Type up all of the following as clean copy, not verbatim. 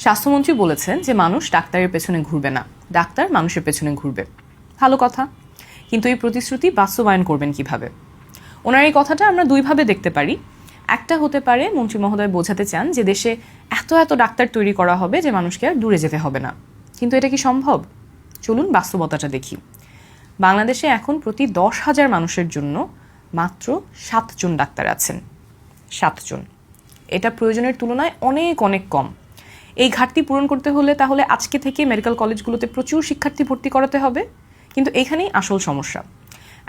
স্বাস্থ্যমন্ত্রী বলেছেন যে মানুষ ডাক্তারের পেছনে ঘুরবে না, ডাক্তার মানুষের পেছনে ঘুরবে। ভালো কথা, কিন্তু এই প্রতিশ্রুতি বাস্তবায়ন করবেন কিভাবে? ওনার এই কথাটা আমরা দুইভাবে দেখতে পারি। একটা হতে পারে মন্ত্রী মহোদয় বোঝাতে চান যে দেশে এত এত ডাক্তার তৈরি করা হবে যে মানুষকে আর দূরে যেতে হবে না। কিন্তু এটা কি সম্ভব? চলুন বাস্তবতাটা দেখি। বাংলাদেশে এখন প্রতি 10,000 মানুষের জন্য মাত্র 7 জন ডাক্তার আছেন। 7 জন। এটা প্রয়োজনের তুলনায় অনেক অনেক কম। এই ঘাটতি পূরণ করতে হলে তাহলে আজকে থেকে মেডিকেল কলেজগুলোতে প্রচুর শিক্ষার্থী ভর্তি করাতে হবে। কিন্তু এখানেই আসল সমস্যা।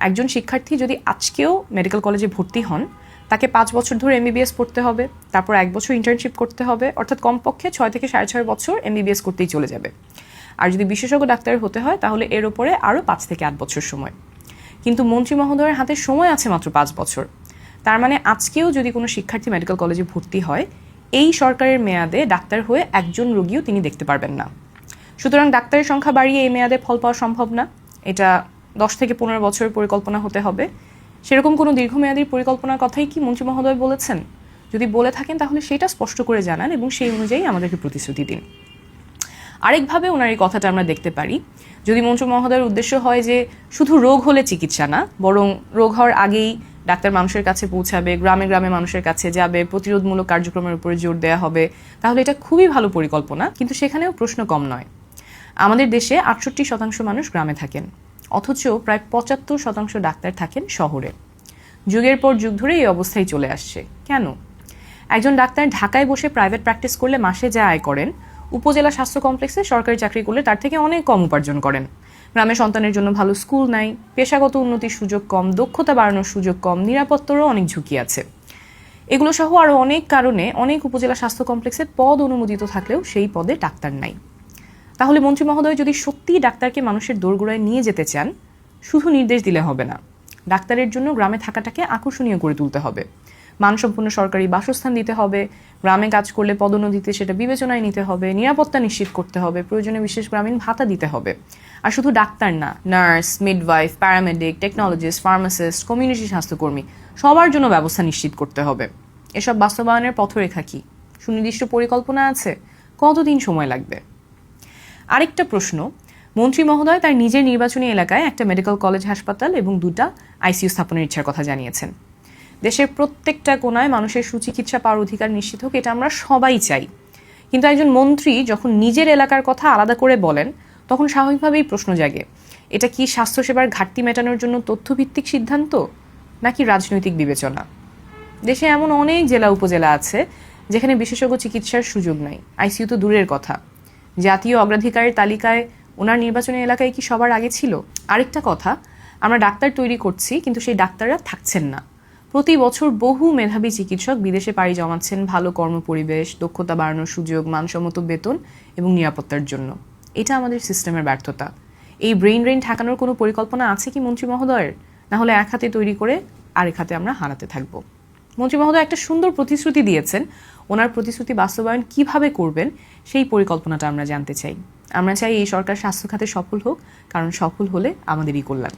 একজন শিক্ষার্থী যদি আজকেও মেডিকেল কলেজে ভর্তি হন, তাকে 5 বছর ধরে এমবিবিএস পড়তে হবে, তারপর 1 বছর ইন্টার্নশিপ করতে হবে, অর্থাৎ কমপক্ষে 6 থেকে 6.5 বছর এমবিবিএস করতেই চলে যাবে। আর যদি বিশেষজ্ঞ ডাক্তার হতে হয় তাহলে এর উপরে আরও 5 থেকে 8 বছর সময়। কিন্তু মন্ত্রী মহোদয়ের হাতে সময় আছে মাত্র 5 বছর। তার মানে আজকেও যদি কোনো শিক্ষার্থী মেডিকেল কলেজে ভর্তি হয়, এই সরকারের মেয়াদে ডাক্তার হয়ে একজন রোগীও তিনি দেখতে পারবেন না। সুতরাং ডাক্তারের সংখ্যা বাড়িয়ে এই মেয়াদে ফল পাওয়া সম্ভব না। এটা 10 থেকে 15 বছরের পরিকল্পনা হতে হবে। সেরকম কোনো দীর্ঘমেয়াদী পরিকল্পনার কথাই কি মন্ত্রী মহোদয় বলেছেন? যদি বলে থাকেন তাহলে সেটা স্পষ্ট করে জানান এবং সেই অনুযায়ী আমাদেরকে প্রতিশ্রুতি দিন। আরেকভাবে ওনার এই কথাটা আমরা দেখতে পারি, যদি মন্ত্রী মহোদয়ের উদ্দেশ্য হয় যে শুধু রোগ হলে চিকিৎসা না, বরং রোগ হওয়ার আগেই ডাক্তার মানুষের কাছে পৌঁছাবে, গ্রামে গ্রামে মানুষের কাছে যাবে, প্রতিরোধমূলক কার্যক্রমের উপরে জোর দেওয়া হবে, তাহলে এটা খুবই ভালো পরিকল্পনা। কিন্তু সেখানেও প্রশ্ন কম নয়। আমাদের দেশে 68% মানুষ গ্রামে থাকেন, অথচ প্রায় 75% ডাক্তার থাকেন শহরে। যুগের পর যুগ ধরে এই অবস্থায় চলে আসছে। কেন? একজন ডাক্তার ঢাকায় বসে প্রাইভেট প্র্যাকটিস করলে মাসে যা আয় করেন, উপজেলা স্বাস্থ্য কমপ্লেক্সে সরকারি চাকরি করলে তার থেকে অনেক কম উপার্জন করেন। গ্রামে সন্তানের জন্য ভালো স্কুল নাই, পেশাগত উন্নতির সুযোগ কম, দক্ষতা বাড়ানোর সুযোগ কম, নিরাপত্তারও অনেক ঝুঁকি আছে। এগুলো সহ আরও অনেক কারণে অনেক উপজেলা স্বাস্থ্য কমপ্লেক্সে পদ অনুমোদিত থাকলেও সেই পদে ডাক্তার নাই। তাহলে মন্ত্রী মহোদয় যদি সত্যিই ডাক্তারকে মানুষের দোরগোড়ায় নিয়ে যেতে চান, শুধু নির্দেশ দিলে হবে না। ডাক্তারের জন্য গ্রামে থাকাটাকে আকর্ষণীয় করে তুলতে হবে। মানসম্পন্ন সরকারি বাসস্থান দিতে হবে, গ্রামে কাজ করলে পদোন্নতিতে সেটা বিবেচনায় নিতে হবে, নিরাপত্তা নিশ্চিত করতে হবে, প্রয়োজনে বিশেষ গ্রামীণ ভাতা দিতে হবে। আর শুধু ডাক্তার না, nurse, midwife, paramedic, technologist, pharmacist, community স্বাস্থ্যকর্মী সবার জন্য ব্যবস্থা নিশ্চিত করতে হবে। এসব বাস্তবায়নের পথরেখা কি? সুনির্দিষ্ট পরিকল্পনা আছে? কতদিন সময় লাগবে? আরেকটা প্রশ্ন, মন্ত্রী মহোদয় তার নিজের নির্বাচনী এলাকায় একটা মেডিকেল কলেজ, হাসপাতাল এবং 2টা আইসিইউ স্থাপনের ইচ্ছার কথা জানিয়েছেন। দেশের প্রত্যেকটা কোনায় মানুষের সুচিকিৎসা পাওয়ার অধিকার নিশ্চিত হোক, এটা আমরা সবাই চাই। কিন্তু একজন মন্ত্রী যখন নিজের এলাকার কথা আলাদা করে বলেন, তখন স্বাভাবিকভাবেই প্রশ্ন জাগে, এটা কি স্বাস্থ্যসেবার ঘাটতি মেটানোর জন্য তথ্যভিত্তিক সিদ্ধান্ত, নাকি রাজনৈতিক বিবেচনা? দেশে এমন অনেক জেলা উপজেলা আছে যেখানে বিশেষজ্ঞ চিকিৎসার সুযোগ নাই, আইসিইউ তো দূরের কথা। জাতীয় অগ্রাধিকারের তালিকায় ওনার নির্বাচনী এলাকায় কি সবার আগে ছিল? আরেকটা কথা, আমরা ডাক্তার তৈরি করছি কিন্তু সেই ডাক্তাররা থাকছেন না। প্রতি বছর বহু মেধাবী চিকিৎসক বিদেশে পাড়ি জমাচ্ছেন ভালো কর্মপরিবেশ, দক্ষতা বাড়ানোর সুযোগ, মানসম্মত বেতন এবং নিরাপত্তার জন্য। এটা আমাদের সিস্টেমের ব্যর্থতা। এই ব্রেইন ড্রেন ঠেকানোর কোনো পরিকল্পনা আছে কি মন্ত্রী মহোদয়ের? না হলে এক হাতে তৈরি করে আরেক হাতে আমরা হারাতে থাকবো। মন্ত্রী মহোদয় একটা সুন্দর প্রতিশ্রুতি দিয়েছেন, ওনার প্রতিশ্রুতি বাস্তবায়ন কিভাবে করবেন সেই পরিকল্পনাটা আমরা জানতে চাই। আমরা চাই এই সরকার স্বাস্থ্য খাতে সফল হোক, কারণ সফল হলে আমাদেরই কল্যাণ।